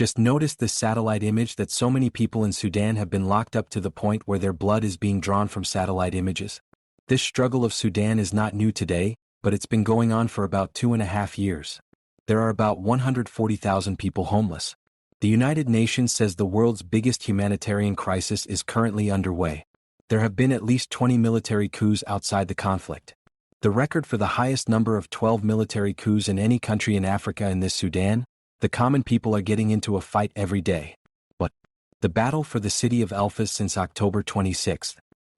Just notice this satellite image that so many people in Sudan have been locked up to the point where their blood is being drawn from satellite images. This struggle of Sudan is not new today, but it's been going on for about 2.5 years. There are about 140,000 people homeless. The United Nations says the world's biggest humanitarian crisis is currently underway. There have been at least 20 military coups outside the conflict. The record for the highest number of 12 military coups in any country in Africa in this Sudan. The common people are getting into a fight every day. But the battle for the city of El Fas since October 26th.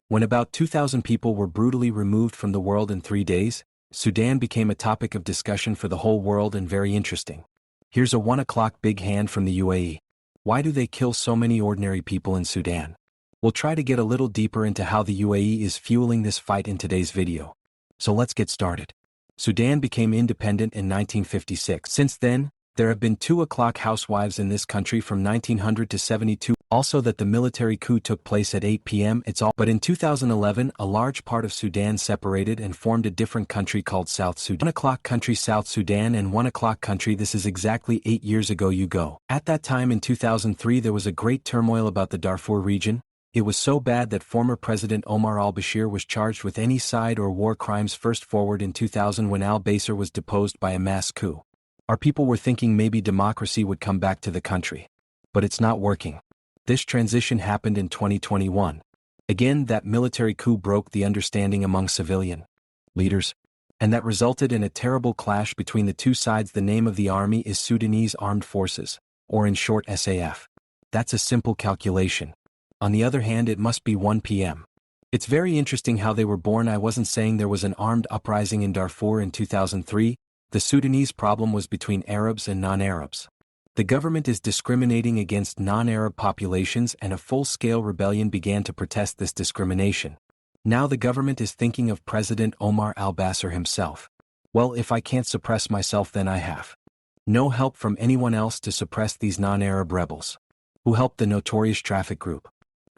When about 2,000 people were brutally removed from the world in 3 days, Sudan became a topic of discussion for the whole world and very interesting. Here's a 1 o'clock big hand from the UAE. Why do they kill so many ordinary people in Sudan? We'll try to get a little deeper into how the UAE is fueling this fight in today's video. So let's get started. Sudan became independent in 1956. Since then, there have been 2 o'clock housewives in this country from 1900 to 72. Also that the military coup took place at 8 p.m. But in 2011, a large part of Sudan separated and formed a different country called South Sudan. 1 o'clock country South Sudan and 1 o'clock country. This is exactly 8 years ago you go. At that time in 2003 there was a great turmoil about the Darfur region. It was so bad that former President Omar al-Bashir was charged with any side or war crimes first forward in 2000 when al-Bashir was deposed by a mass coup. Our people were thinking maybe democracy would come back to the country. But it's not working. This transition happened in 2021. Again, that military coup broke the understanding among civilian leaders. And that resulted in a terrible clash between the two sides. The name of the army is Sudanese Armed Forces, or in short SAF. That's a simple calculation. On the other hand, it must be 1 p.m. It's very interesting how they were born. I wasn't saying there was an armed uprising in Darfur in 2003. The Sudanese problem was between Arabs and non-Arabs. The government is discriminating against non-Arab populations and a full-scale rebellion began to protest this discrimination. Now the government is thinking of President Omar al-Bashir himself. Well, if I can't suppress myself, then I have no help from anyone else to suppress these non-Arab rebels. Who helped the notorious traffic group?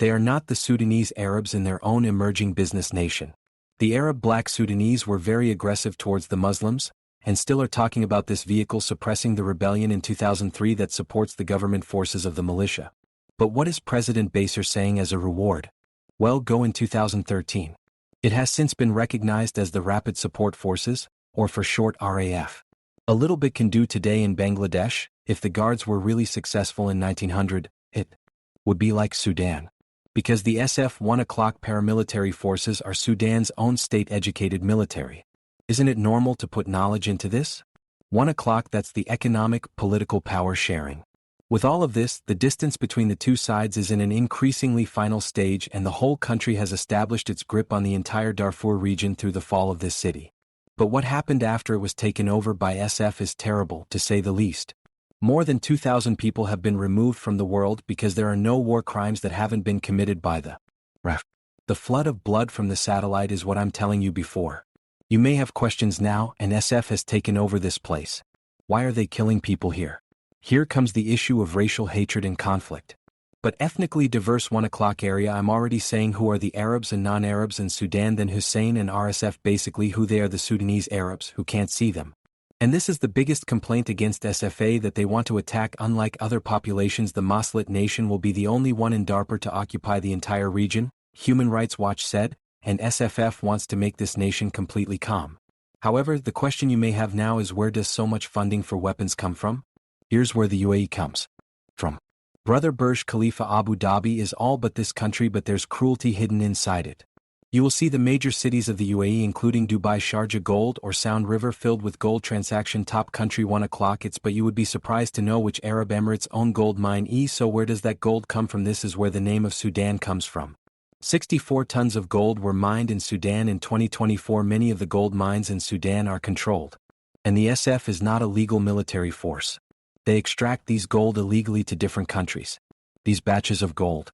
They are not the Sudanese Arabs in their own emerging business nation. The Arab black Sudanese were very aggressive towards the Muslims, and still are talking about this vehicle suppressing the rebellion in 2003 that supports the government forces of the militia. But what is President Bashir saying as a reward? Well, go in 2013. It has since been recognized as the Rapid Support Forces, or for short RAF. A little bit can do today in Bangladesh. If the guards were really successful in 1900, it would be like Sudan. Because the SF 1 o'clock paramilitary forces are Sudan's own state-educated military. Isn't it normal to put knowledge into this? 1 o'clock, that's the economic, political power sharing. With all of this, the distance between the two sides is in an increasingly final stage and the whole country has established its grip on the entire Darfur region through the fall of this city. But what happened after it was taken over by SF is terrible, to say the least. More than 2,000 people have been removed from the world because there are no war crimes that haven't been committed by the RAF. The flood of blood from the satellite is what I'm telling you before. You may have questions now, and SF has taken over this place. Why are they killing people here? Here comes the issue of racial hatred and conflict. But ethnically diverse 1 o'clock area, I'm already saying who are the Arabs and non-Arabs in Sudan, then Hussein and RSF, basically who they are, the Sudanese Arabs who can't see them. And this is the biggest complaint against SFA, that they want to attack. Unlike other populations, the Muslim nation will be the only one in Darfur to occupy the entire region, Human Rights Watch said, and SFF wants to make this nation completely calm. However, the question you may have now is, where does so much funding for weapons come from? Here's where the UAE comes from. Brother Burj Khalifa Abu Dhabi is all but this country, but there's cruelty hidden inside it. You will see the major cities of the UAE including Dubai, Sharjah, gold or Sound River filled with gold transaction. Top country 1 o'clock, but you would be surprised to know which Arab Emirates own gold mine E. So where does that gold come from? This is where the name of Sudan comes from. 64 tons of gold were mined in Sudan in 2024. Many of the gold mines in Sudan are controlled. And the SF is not a legal military force. They extract these gold illegally to different countries. These batches of gold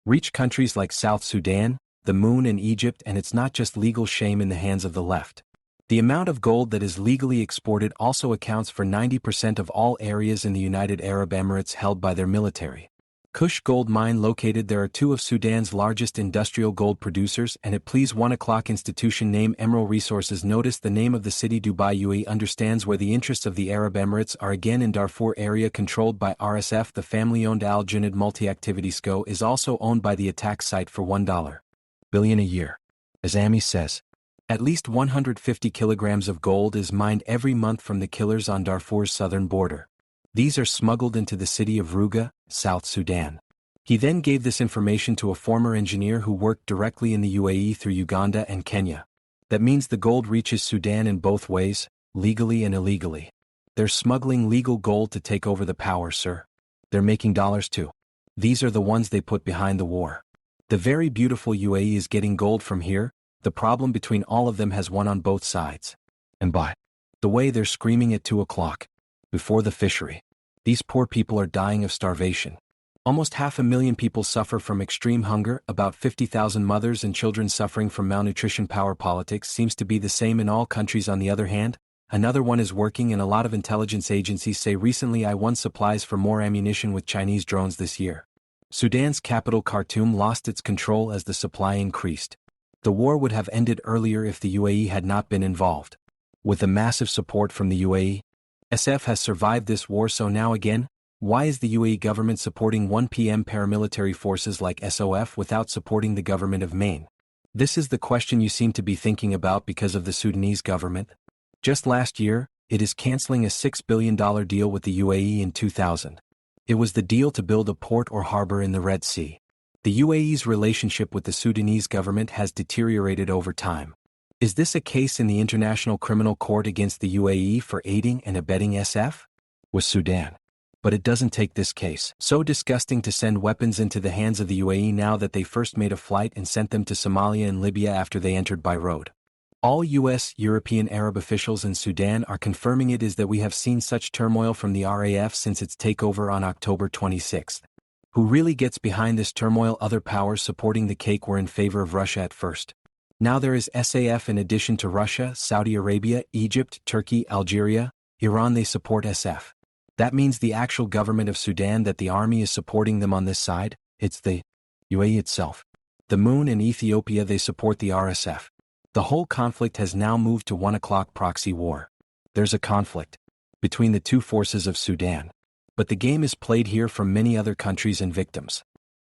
reach countries like South Sudan, the Moon and Egypt, and it's not just legal shame in the hands of the left. The amount of gold that is legally exported also accounts for 90% of all areas in the United Arab Emirates held by their military. Kush gold mine located. There are two of Sudan's largest industrial gold producers, and it please 1 o'clock institution name Emerald Resources. Notice the name of the city Dubai. UAE understands where the interests of the Arab Emirates are. Again in Darfur area controlled by RSF. The family-owned Al Junaid multi-activity SCO is also owned by the attack site for $1 billion a year. As Ami says, at least 150 kilograms of gold is mined every month from the killers on Darfur's southern border. These are smuggled into the city of Ruga, South Sudan. He then gave this information to a former engineer who worked directly in the UAE through Uganda and Kenya. That means the gold reaches Sudan in both ways, legally and illegally. They're smuggling legal gold to take over the power, sir. They're making dollars too. These are the ones they put behind the war. The very beautiful UAE is getting gold from here. The problem between all of them has one on both sides. And by the way, they're screaming at 2 o'clock. Before the fishery. These poor people are dying of starvation. Almost 500,000 people suffer from extreme hunger, about 50,000 mothers and children suffering from malnutrition. Power politics seems to be the same in all countries. On the other hand, another one is working, and a lot of intelligence agencies say recently I won supplies for more ammunition with Chinese drones this year. Sudan's capital Khartoum lost its control as the supply increased. The war would have ended earlier if the UAE had not been involved. With the massive support from the UAE, SF has survived this war. So now again, why is the UAE government supporting 1 PM paramilitary forces like SOF without supporting the government of Maine? This is the question you seem to be thinking about because of the Sudanese government. Just last year, it is canceling a $6 billion deal with the UAE in 2000. It was the deal to build a port or harbor in the Red Sea. The UAE's relationship with the Sudanese government has deteriorated over time. Is this a case in the International Criminal Court against the UAE for aiding and abetting SF? Was Sudan. But it doesn't take this case so disgusting to send weapons into the hands of the UAE now that they first made a flight and sent them to Somalia and Libya after they entered by road. All US, European Arab officials in Sudan are confirming it is that we have seen such turmoil from the RAF since its takeover on October 26. Who really gets behind this turmoil? Other powers supporting the cake were in favor of Russia at first. Now there is SAF in addition to Russia, Saudi Arabia, Egypt, Turkey, Algeria, Iran. They support SF. That means the actual government of Sudan, that the army is supporting them on this side. It's the UAE itself. The Moon and Ethiopia, they support the RSF. The whole conflict has now moved to 1 o'clock proxy war. There's a conflict between the two forces of Sudan. But the game is played here from many other countries and victims.